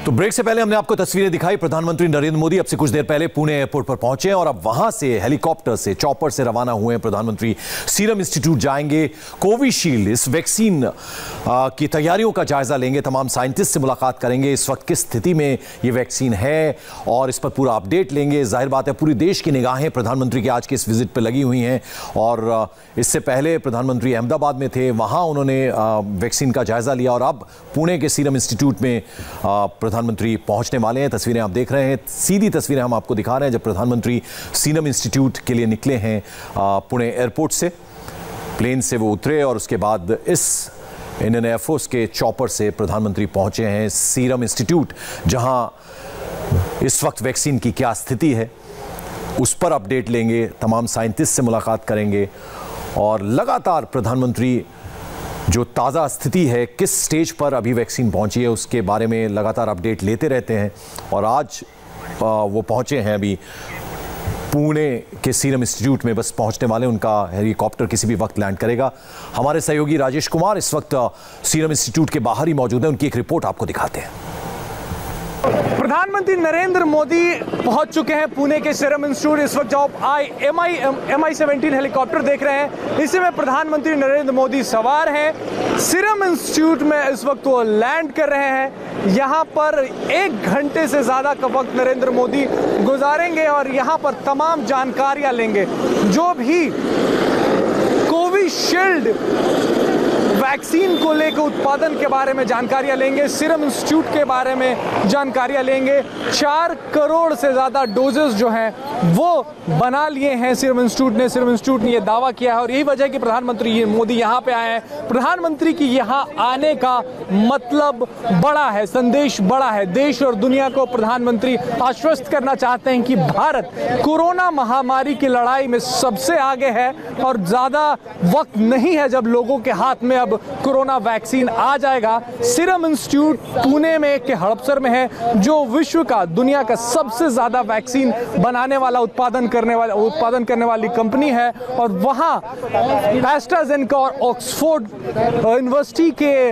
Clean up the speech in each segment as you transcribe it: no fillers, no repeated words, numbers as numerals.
तो ब्रेक से पहले हमने आपको तस्वीरें दिखाई। प्रधानमंत्री नरेंद्र मोदी अब से कुछ देर पहले पुणे एयरपोर्ट पर पहुंचे और अब वहां से हेलीकॉप्टर से, चॉपर से रवाना हुए हैं। प्रधानमंत्री सीरम इंस्टीट्यूट जाएंगे, कोविशील्ड इस वैक्सीन की तैयारियों का जायजा लेंगे, तमाम साइंटिस्ट से मुलाकात करेंगे, इस वक्त किस स्थिति में ये वैक्सीन है और इस पर पूरा अपडेट लेंगे। जाहिर बात है पूरी देश की निगाहें प्रधानमंत्री के आज के इस विजिट पर लगी हुई हैं और इससे पहले प्रधानमंत्री अहमदाबाद में थे, वहां उन्होंने वैक्सीन का जायजा लिया और अब पुणे के सीरम इंस्टीट्यूट में प्रधानमंत्री पहुंचने वाले हैं। तस्वीरें आप देख रहे हैं, सीधी तस्वीरें हम आपको दिखा रहे हैं जब प्रधानमंत्री सीरम इंस्टीट्यूट के लिए निकले हैं पुणे एयरपोर्ट से। प्लेन से वो उतरे और उसके बाद इस इंडियन एयरफोर्स के चॉपर से प्रधानमंत्री पहुंचे हैं सीरम इंस्टीट्यूट, जहां इस वक्त वैक्सीन की क्या स्थिति है उस पर अपडेट लेंगे, तमाम साइंटिस्ट से मुलाकात करेंगे और लगातार प्रधानमंत्री जो ताज़ा स्थिति है, किस स्टेज पर अभी वैक्सीन पहुंची है, उसके बारे में लगातार अपडेट लेते रहते हैं। और आज वो पहुंचे हैं अभी पुणे के सीरम इंस्टीट्यूट में, बस पहुंचने वाले, उनका हेलीकॉप्टर किसी भी वक्त लैंड करेगा। हमारे सहयोगी राजेश कुमार इस वक्त सीरम इंस्टीट्यूट के बाहर ही मौजूद हैं, उनकी एक रिपोर्ट आपको दिखाते हैं। प्रधानमंत्री नरेंद्र मोदी पहुंच चुके हैं पुणे के सीरम इंस्टीट्यूट। इस वक्त जो आप MI-17 हेलीकॉप्टर देख रहे हैं, इसी में प्रधानमंत्री नरेंद्र मोदी सवार हैं। सीरम इंस्टीट्यूट में इस वक्त वो लैंड कर रहे हैं। यहां पर 1 घंटे से ज़्यादा का वक्त नरेंद्र मोदी गुजारेंगे और यहां पर तमाम जानकारियां लेंगे। जो भी कोविशील्ड वैक्सीन को लेकर उत्पादन के बारे में जानकारियां लेंगे, सीरम इंस्टीट्यूट के बारे में जानकारियां लेंगे। 4 करोड़ से ज़्यादा डोजेस जो हैं वो बना लिए हैं सीरम इंस्टीट्यूट ने ये दावा किया है और यही वजह है कि प्रधानमंत्री मोदी यहाँ पे आए हैं। प्रधानमंत्री की यहाँ आने का मतलब बड़ा है, संदेश बड़ा है। देश और दुनिया को प्रधानमंत्री आश्वस्त करना चाहते हैं कि भारत कोरोना महामारी की लड़ाई में सबसे आगे है और ज़्यादा वक्त नहीं है जब लोगों के हाथ में अब कोरोना वैक्सीन आ जाएगा। सीरम इंस्टीट्यूट पुणे में के हड़पसर में है, जो विश्व का, दुनिया का सबसे ज्यादा वैक्सीन बनाने वाला, उत्पादन करने वाली कंपनी है और वहां एस्ट्राजेनेका और ऑक्सफोर्ड यूनिवर्सिटी के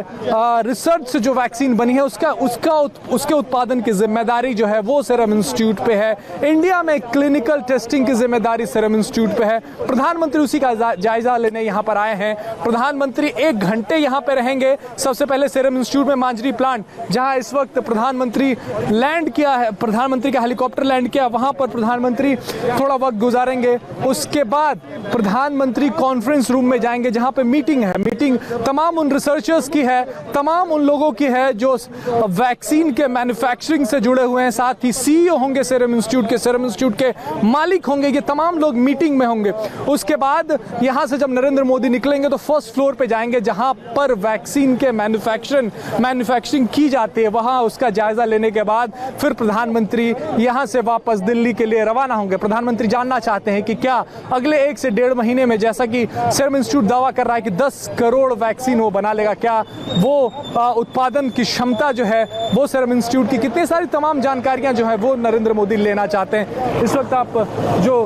रिसर्च से जो वैक्सीन बनी है उसके उत्पादन की जिम्मेदारी जो है वो सीरम इंस्टीट्यूट पे है। इंडिया में क्लिनिकल टेस्टिंग की जिम्मेदारी सीरम इंस्टीट्यूट पे है। प्रधानमंत्री उसी का जायजा लेने यहां पर आए हैं। प्रधानमंत्री 1 घंटे यहां पे रहेंगे। सबसे पहले सीरम इंस्टीट्यूट में मांजरी प्लांट, जहां इस वक्त प्रधानमंत्री लैंड किया है, प्रधानमंत्री का हेलीकॉप्टर लैंड किया, वहां पर प्रधानमंत्री थोड़ा वक्त गुजारेंगे। उसके बाद प्रधानमंत्री कॉन्फ्रेंस रूम में जाएंगे जहां पे मीटिंग है। मीटिंग तमाम उन रिसर्चर्स की है, तमाम उन लोगों की है जो वैक्सीन के मैन्युफैक्चरिंग से जुड़े हुए हैं, साथ ही CEO होंगे सीरम इंस्टीट्यूट के मालिक होंगे, ये तमाम लोग मीटिंग में होंगे। उसके बाद यहां से जब नरेंद्र मोदी निकलेंगे तो फर्स्ट फ्लोर पे जाएंगे जहां पर वैक्सीन के मैन्युफैक्चरिंग की जाती है। वहां उसका जायजा लेने के बाद फिर प्रधानमंत्री यहां से वापस दिल्ली के लिए रवाना होंगे। प्रधानमंत्री जानना चाहते हैं कि क्या अगले 1 से 1.5 महीने में, जैसा कि सीरम इंस्टीट्यूट दावा कर रहा है कि 10 करोड़ वैक्सीन वो बना लेगा, क्या वो उत्पादन की क्षमता जो है वो सीरम इंस्टीट्यूट की, कितनी सारी तमाम जानकारियां जो है वो नरेंद्र मोदी लेना चाहते हैं। इस वक्त आप जो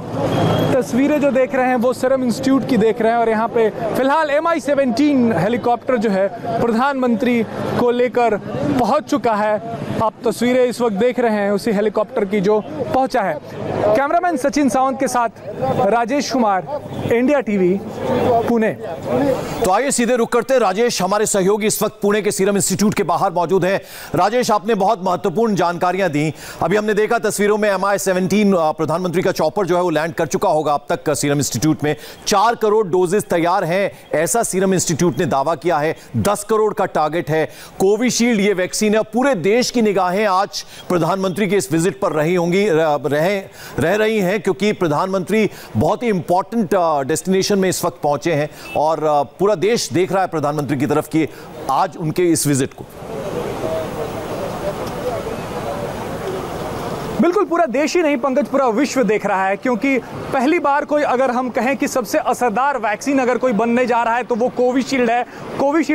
तस्वीरें जो देख रहे हैं वो सीरम इंस्टीट्यूट की देख रहे हैं और यहाँ पे फिलहाल MI-17 हेलीकॉप्टर जो है प्रधानमंत्री को लेकर पहुंच चुका है। आप तस्वीरें इस वक्त देख रहे हैं उसी हेलीकॉप्टर की जो पहुंचा है। कैमरामैन सचिन सावंत के साथ राजेश कुमार, इंडिया टीवी, पुणे। तो आइए सीधे रुक करते हैं। राजेश हमारे सहयोगी इस वक्त पुणे के सीरम इंस्टीट्यूट के बाहर मौजूद हैं। राजेश, आपने बहुत महत्वपूर्ण जानकारियां दी। अभी हमने देखा तस्वीरों में MI-17 प्रधानमंत्री का चॉपर जो है वो लैंड कर चुका होगा अब तक सीरम इंस्टीट्यूट में। 4 करोड़ डोजेस तैयार हैं, ऐसा सीरम इंस्टीट्यूट ने दावा किया है। 10 करोड़ का टारगेट है। कोविशील्ड ये वैक्सीन है। पूरे देश की निगाहें आज प्रधानमंत्री के इस विजिट पर रह रही हैं क्योंकि प्रधानमंत्री बहुत ही इंपॉर्टेंट डेस्टिनेशन में इस वक्त पहुंचे हैं और पूरा देश देख रहा है प्रधानमंत्री की तरफ कि आज उनके इस विजिट को। बिल्कुल, पूरा देश ही नहीं पंकज, पूरा विश्व देख रहा है, क्योंकि पहली बार कोई अगर हम कहें कि सबसे असरदार वैक्सीन अगर कोई बनने जा रहा है तो वो कोविशील्ड है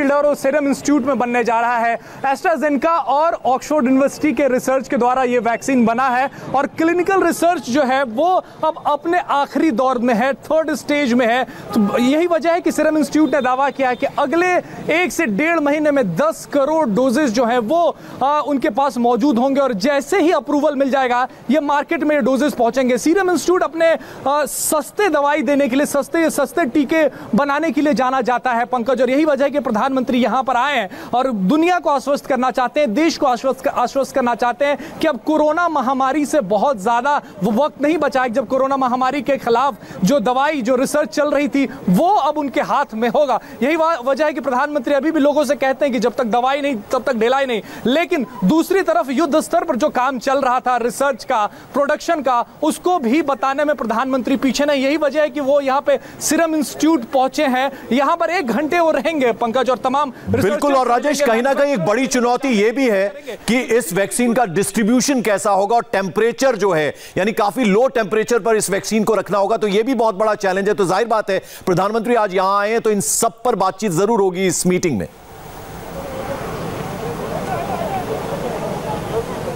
और वो सीरम इंस्टीट्यूट में बनने जा रहा है। एस्ट्राजेनेका और ऑक्सफोर्ड यूनिवर्सिटी के रिसर्च के द्वारा ये वैक्सीन बना है और क्लिनिकल रिसर्च जो है वो अब अपने आखिरी दौर में है, थर्ड स्टेज में है। तो यही वजह है कि सीरम इंस्टीट्यूट ने दावा किया है कि अगले 1 से 1.5 महीने में 10 करोड़ डोजेस जो है वो उनके पास मौजूद होंगे और जैसे ही अप्रूवल मिल जाएगा ये मार्केट में डोजेस पहुंचेंगे। सीरम इंस्टीट्यूट अपने सस्ते दवाई देने के लिए, सस्ते टीके बनाने के लिए जाना जाता है पंकज, और यही वजह है कि प्रधानमंत्री यहां पर आए हैं और दुनिया को आश्वस्त करना चाहते हैं, देश को आश्वस्त करना चाहते हैं कि अब कोरोना महामारी से बहुत ज्यादा वो वक्त नहीं बचा है। जब कोरोना महामारी के खिलाफ जो दवाई, जो रिसर्च चल रही थी वो अब उनके हाथ में होगा। यही वजह है कि प्रधानमंत्री अभी भी लोगों से कहते हैं कि जब तक दवाई नहीं तब तक ढिलाई नहीं। लेकिन दूसरी तरफ युद्ध स्तर पर जो काम चल रहा था रिसर्च का, प्रोडक्शन का, उसको भी बताने में प्रधानमंत्री पीछे नहीं। यही वजह है कि वो यहाँ पे सीरम इंस्टीट्यूट पहुंचे हैं। यहाँ पर 1 घंटे वो रहेंगे पंकज और तमाम बिल्कुल। और राजेश, कहीं ना कहीं एक बड़ी चुनौती ये भी है कि इस वैक्सीन का डिस्ट्रीब्यूशन कैसा होगा और टेम्परेचर जो है, यानी काफी लो टेम्परेचर पर इस वैक्सीन को रखना होगा, तो ये भी बहुत बड़ा चैलेंज है। तो जाहिर बात है प्रधानमंत्री आज यहां आए हैं तो इन सब पर बातचीत जरूर होगी इस मीटिंग में।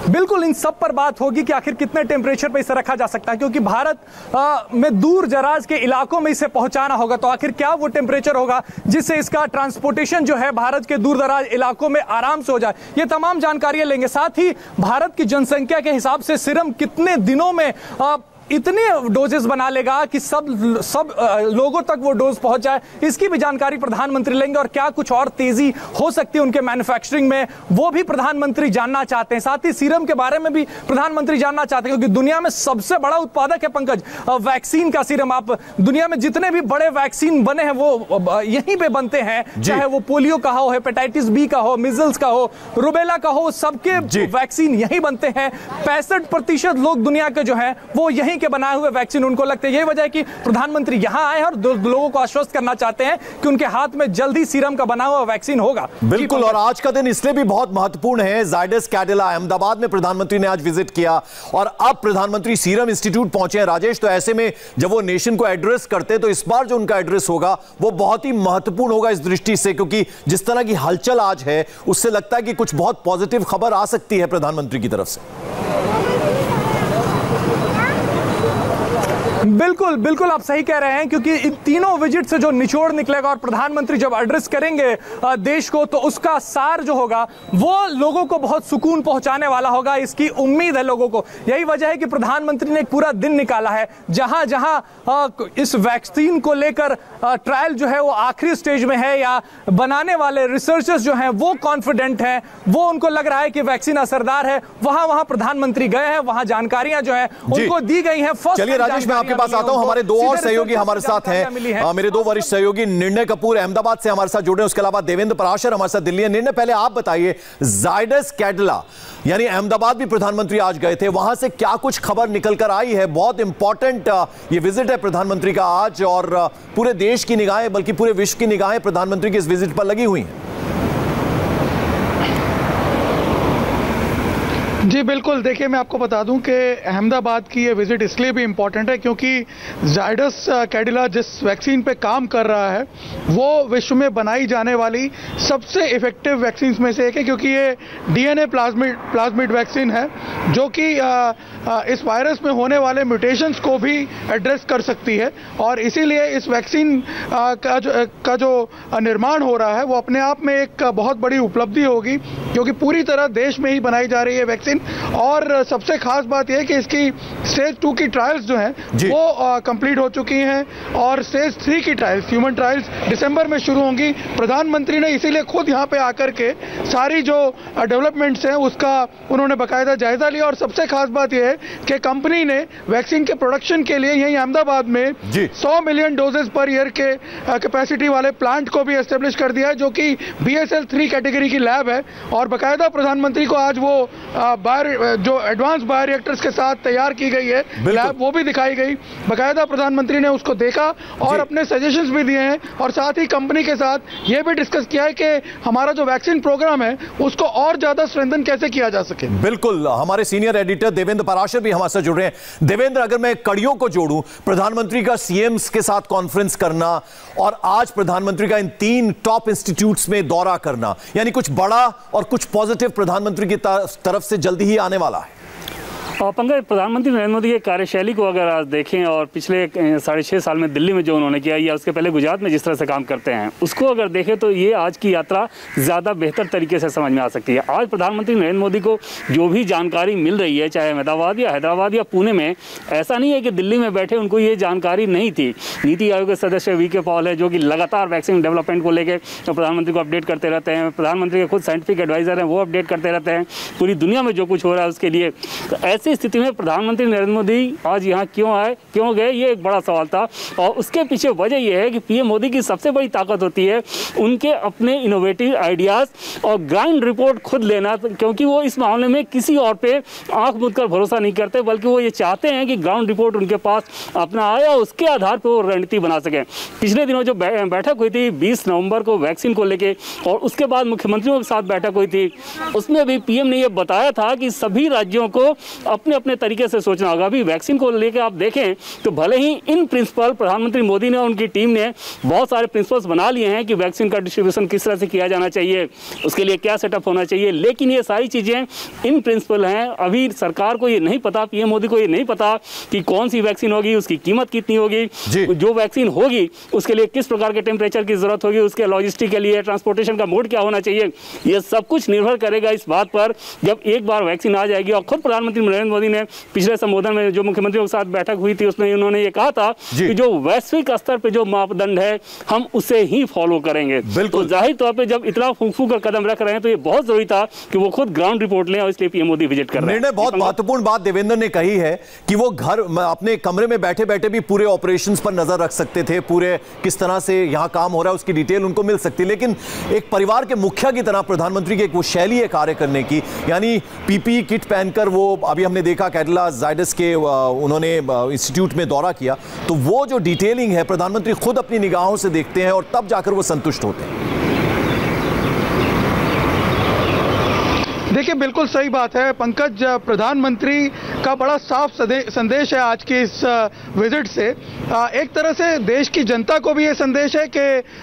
बिल्कुल, इन सब पर बात होगी कि आखिर कितने टेम्परेचर पे इसे रखा जा सकता है, क्योंकि भारत में दूर दराज के इलाकों में इसे पहुंचाना होगा। तो आखिर क्या वो टेम्परेचर होगा जिससे इसका ट्रांसपोर्टेशन जो है भारत के दूर दराज इलाकों में आराम से हो जाए, ये तमाम जानकारियां लेंगे। साथ ही भारत की जनसंख्या के हिसाब से सीरम कितने दिनों में इतने डोजेस बना लेगा कि सब लोगों तक वो डोज पहुंच जाए, इसकी भी जानकारी प्रधानमंत्री लेंगे। और क्या कुछ और तेजी हो सकती है उनके मैन्युफैक्चरिंग में, वो भी प्रधानमंत्री जानना चाहते हैं। साथ ही सीरम के बारे में भी प्रधानमंत्री जानना चाहते हैं, क्योंकि दुनिया में सबसे बड़ा उत्पादक है पंकज वैक्सीन का सीरम। आप दुनिया में जितने भी बड़े वैक्सीन बने हैं वो यहीं पे बनते हैं, चाहे वो पोलियो का हो, हेपेटाइटिस बी का हो, मिजल्स का हो, रुबेला का हो, सबके वैक्सीन यहीं बनते हैं। 65% लोग दुनिया के जो है वो यहीं के बनाए हुए वैक्सीन उनको लगते हैं। यही वजह है कि प्रधानमंत्री यहां आए हैं और लोगों को आश्वस्त करना चाहते हैं कि उनके हाथ में जल्दी सीरम का बना हुआ वैक्सीन होगा। बिल्कुल, और आज का दिन इसलिए भी बहुत महत्वपूर्ण है। जायडस कैडिला अहमदाबाद में प्रधानमंत्री ने आज विजिट किया और अब प्रधानमंत्री सीरम इंस्टीट्यूट पहुंचे हैं राजेश। तो ऐसे में जब वो नेशन को एड्रेस करते हैं तो इस बार जो उनका एड्रेस होगा वो बहुत ही महत्वपूर्ण होगा इस दृष्टि से, क्योंकि जिस तरह की हलचल आज है उससे लगता है कि कुछ बहुत पॉजिटिव खबर आ सकती है प्रधानमंत्री की तरफ से। बिल्कुल बिल्कुल, आप सही कह रहे हैं, क्योंकि इन तीनों विजिट से जो निचोड़ निकलेगा और प्रधानमंत्री जब एड्रेस करेंगे देश को तो उसका सार जो होगा वो लोगों को बहुत सुकून पहुंचाने वाला होगा, इसकी उम्मीद है लोगों को। यही वजह है कि प्रधानमंत्री ने एक पूरा दिन निकाला है जहां जहां इस वैक्सीन को लेकर ट्रायल जो है वो आखिरी स्टेज में है या बनाने वाले रिसर्चर्स जो हैं वो कॉन्फिडेंट हैं, वो उनको लग रहा है कि वैक्सीन असरदार है, वहां प्रधानमंत्री गए हैं, वहां जानकारियां जो है उनको दी गई हैं। चलिए राजेश, मैं आपके पास आता हूं। हमारे 2 और सहयोगी हमारे साथ हैं, मेरे 2 वरिष्ठ सहयोगी निर्णय कपूर अहमदाबाद से हमारे साथ जुड़े, उसके अलावा देवेंद्र पराशर हमारे साथ दिल्ली है। निर्णय, पहले आप बताइए, जायडस कैडिला यानी अहमदाबाद भी प्रधानमंत्री आज गए थे, वहां से क्या कुछ खबर निकल कर आई है? बहुत इंपॉर्टेंट ये विजिट है प्रधानमंत्री का आज और पूरे देश की निगाहें बल्कि पूरे विश्व की निगाहें प्रधानमंत्री की इस विजिट पर लगी हुई हैं। जी बिल्कुल, देखिए मैं आपको बता दूं कि अहमदाबाद की ये विजिट इसलिए भी इम्पॉर्टेंट है क्योंकि जायडस कैडिला जिस वैक्सीन पे काम कर रहा है वो विश्व में बनाई जाने वाली सबसे इफेक्टिव वैक्सीन में से एक है, क्योंकि ये डीएनए प्लाज्मिड वैक्सीन है जो कि इस वायरस में होने वाले म्यूटेशंस को भी एड्रेस कर सकती है। और इसीलिए इस वैक्सीन का जो निर्माण हो रहा है वो अपने आप में एक बहुत बड़ी उपलब्धि होगी, क्योंकि पूरी तरह देश में ही बनाई जा रही है वैक्सीन। और सबसे खास बात यह है कि इसकी स्टेज 2 की ट्रायल्स जो हैं वो कंप्लीट हो चुकी हैं और स्टेज 3 की ट्रायल्स, ह्यूमन ट्रायल्स दिसंबर में शुरू होंगी। प्रधानमंत्री ने इसीलिए खुद यहाँ पे आकर के सारी जो डेवलपमेंट्स हैं उसका उन्होंने बाकायदा जायजा लिया। और सबसे खास बात यह है कि कंपनी ने वैक्सीन के प्रोडक्शन के लिए यहीं अहमदाबाद में 100 मिलियन डोजेज पर ईयर के कैपेसिटी वाले प्लांट को भी एस्टेब्लिश कर दिया है, जो कि BSL 3 कैटेगरी की लैब है। और बाकायदा प्रधानमंत्री को आज वो जो एडवांस बायोरिएक्टर्स के साथ तैयार की गई है लैब, वो भी दिखाई गई। बाकायदा प्रधानमंत्री ने उसको देखा और अपने सजेशंस भी दिए हैं, और साथ ही कंपनी के साथ ये भी डिस्कस किया है कि हमारा जो वैक्सीन प्रोग्राम है उसको और ज्यादा स्ट्रेंथन कैसे किया जा सके। बिल्कुल, हमारे सीनियर एडिटर देवेंद्र पराशर भी हमारे साथ जुड़ रहे हैं। देवेंद्र, अगर मैं कड़ियों को जोड़ूं, प्रधानमंत्री का सीएम्स के साथ कॉन्फ्रेंस करना और आज प्रधानमंत्री का इन 3 टॉप इंस्टीट्यूट्स में दौरा करना, यानी कुछ बड़ा और कुछ पॉजिटिव प्रधानमंत्री की तरफ से जल्दी ही आने वाला है। और पंकज, प्रधानमंत्री नरेंद्र मोदी की कार्यशैली को अगर आज देखें और पिछले 6.5 साल में दिल्ली में जो उन्होंने किया या उसके पहले गुजरात में जिस तरह से काम करते हैं, उसको अगर देखें तो ये आज की यात्रा ज़्यादा बेहतर तरीके से समझ में आ सकती है। आज प्रधानमंत्री नरेंद्र मोदी को जो भी जानकारी मिल रही है, चाहे अहमदाबाद या हैदराबाद या पुणे में, ऐसा नहीं है कि दिल्ली में बैठे उनको ये जानकारी नहीं थी। नीति आयोग के सदस्य वीके पॉल है, जो कि लगातार वैक्सीन डेवलपमेंट को लेकर प्रधानमंत्री को अपडेट करते रहते हैं। प्रधानमंत्री के खुद साइंटिफिक एडवाइजर हैं, वो अपडेट करते रहते हैं पूरी दुनिया में जो कुछ हो रहा है उसके लिए। तो ऐसी स्थिति में प्रधानमंत्री नरेंद्र मोदी आज यहाँ क्यों आए, क्यों गए, ये एक बड़ा सवाल था। और उसके पीछे वजह यह है कि पीएम मोदी की सबसे बड़ी ताकत होती है उनके अपने इनोवेटिव आइडियाज़ और ग्राउंड रिपोर्ट खुद लेना, क्योंकि वो इस मामले में किसी और पे आंख मूंद कर भरोसा नहीं करते, बल्कि वो ये चाहते हैं कि ग्राउंड रिपोर्ट उनके पास अपना आए और उसके आधार पर वो रणनीति बना सकें। पिछले दिनों जो बैठक हुई थी 20 नवंबर को वैक्सीन को लेकर, और उसके बाद मुख्यमंत्रियों के साथ बैठक हुई थी, उसमें भी पीएम ने यह बताया था कि सभी राज्यों को अपने अपने तरीके से सोचना होगा। अभी वैक्सीन को लेकर आप देखें तो भले ही इन प्रिंसिपल प्रधानमंत्री मोदी ने और उनकी टीम ने बहुत सारे प्रिंसिपल्स बना लिए हैं कि वैक्सीन का डिस्ट्रीब्यूशन किस तरह से किया जाना चाहिए, उसके लिए क्या सेटअप होना चाहिए, लेकिन ये सारी चीज़ें इन प्रिंसिपल हैं। अभी सरकार को ये नहीं पता, पीएम मोदी को ये नहीं पता कि कौन सी वैक्सीन होगी, उसकी कीमत कितनी होगी, जो वैक्सीन होगी उसके लिए किस प्रकार के टेम्परेचर की जरूरत होगी, उसके लॉजिस्टिक के लिए ट्रांसपोर्टेशन का मोड क्या होना चाहिए। ये सब कुछ निर्भर करेगा इस बात पर जब एक बार वैक्सीन आ जाएगी। और खुद प्रधानमंत्री नरेंद्र मोदी ने पिछले संबोधन में जो मुख्यमंत्रियों के साथ बैठक हुई थी उसमें उन्होंने ये कहा था कि जो वैश्विक स्तर पे जो मापदंड है हम उसे ही फॉलो करेंगे। तो जाहिर तौर पे जब इतना फूंक कर कदम रख रहे हैं तो ये बहुत जरूरी था कि वो खुद ग्राउंड रिपोर्ट लें, और इसलिए पीएम मोदी विजिट कर रहे हैं। बहुत महत्वपूर्ण बात देवेंद्र ने कही है कि वो घर अपने कमरे में बैठे बैठे भी पूरे ऑपरेशंस पर नजर रख सकते थे, पूरे किस तरह से यहां काम हो रहा है उसकी डिटेल उनको मिल सकती, लेकिन एक परिवार के मुखिया की तरह प्रधानमंत्री की एक वो शैली है कार्य करने की, यानी पीपीई किट पहनकर वो अभी हमने देखा कैडिला जायडस के उन्होंने इंस्टीट्यूट में दौरा किया, तो वो जो डिटेलिंग है प्रधानमंत्री खुद अपनी निगाहों से देखते हैं और तब जाकर वो संतुष्ट होते हैं। देखिए, बिल्कुल सही बात है पंकज, प्रधानमंत्री का बड़ा साफ संदेश है आज की इस विजिट से। एक तरह से देश की जनता को भी ये संदेश है कि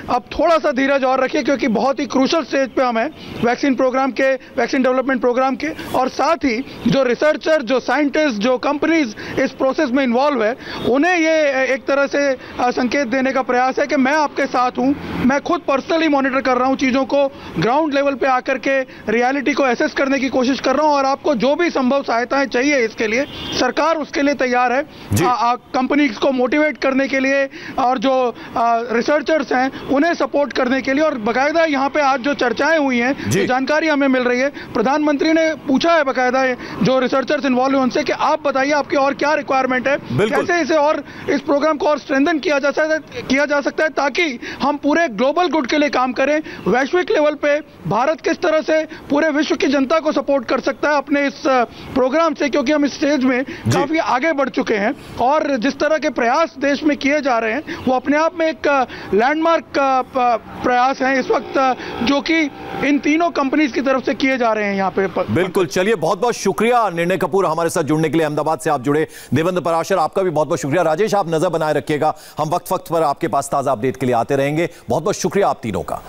अब थोड़ा सा धीरज और रखिए, क्योंकि बहुत ही क्रूशल स्टेज पे हम हैं वैक्सीन प्रोग्राम के, वैक्सीन डेवलपमेंट प्रोग्राम के, और साथ ही जो रिसर्चर, जो साइंटिस्ट, जो कंपनीज इस प्रोसेस में इन्वॉल्व है, उन्हें ये एक तरह से संकेत देने का प्रयास है कि मैं आपके साथ हूँ, मैं खुद पर्सनली मॉनिटर कर रहा हूँ चीज़ों को, ग्राउंड लेवल पे आकर के रियलिटी को एसेस करने की कोशिश कर रहा हूं, और आपको जो भी संभव सहायताएं चाहिए इसके लिए सरकार उसके लिए तैयार है। कंपनीज को मोटिवेट करने के लिए और जो रिसर्चर्स हैं उन्हें सपोर्ट करने के लिए। और बाकायदा यहाँ पे आज जो चर्चाएं हुई हैं, जो जानकारी हमें मिल रही है, प्रधानमंत्री ने पूछा है बाकायदा जो रिसर्चर्स इन्वॉल्व हैं उनसे कि आप बताइए आपकी और क्या रिक्वायरमेंट है, कैसे इसे और इस प्रोग्राम को और स्ट्रेंथन किया जा सकता है ताकि हम पूरे ग्लोबल गुड के लिए काम करें। वैश्विक लेवल पे भारत किस तरह से पूरे विश्व की जनता को सपोर्ट कर सकता है अपने इस प्रोग्राम से, क्योंकि हम इस स्टेज में काफी आगे बढ़ चुके हैं, और जिस तरह के प्रयास देश में किए जा रहे हैं वो अपने आप में एक लैंडमार्क प्रयास है इस वक्त, जो कि इन तीनों कंपनीज की तरफ से किए जा रहे हैं यहाँ पे। बिल्कुल, चलिए बहुत बहुत शुक्रिया निर्णय कपूर हमारे साथ जुड़ने के लिए, अहमदाबाद से आप जुड़े। देवेंद्र पराशर आपका भी बहुत बहुत शुक्रिया। राजेश, आप नजर बनाए रखिएगा, हम वक्त वक्त पर आपके पास ताजा अपडेट के लिए आते रहेंगे। बहुत बहुत शुक्रिया आप तीनों का।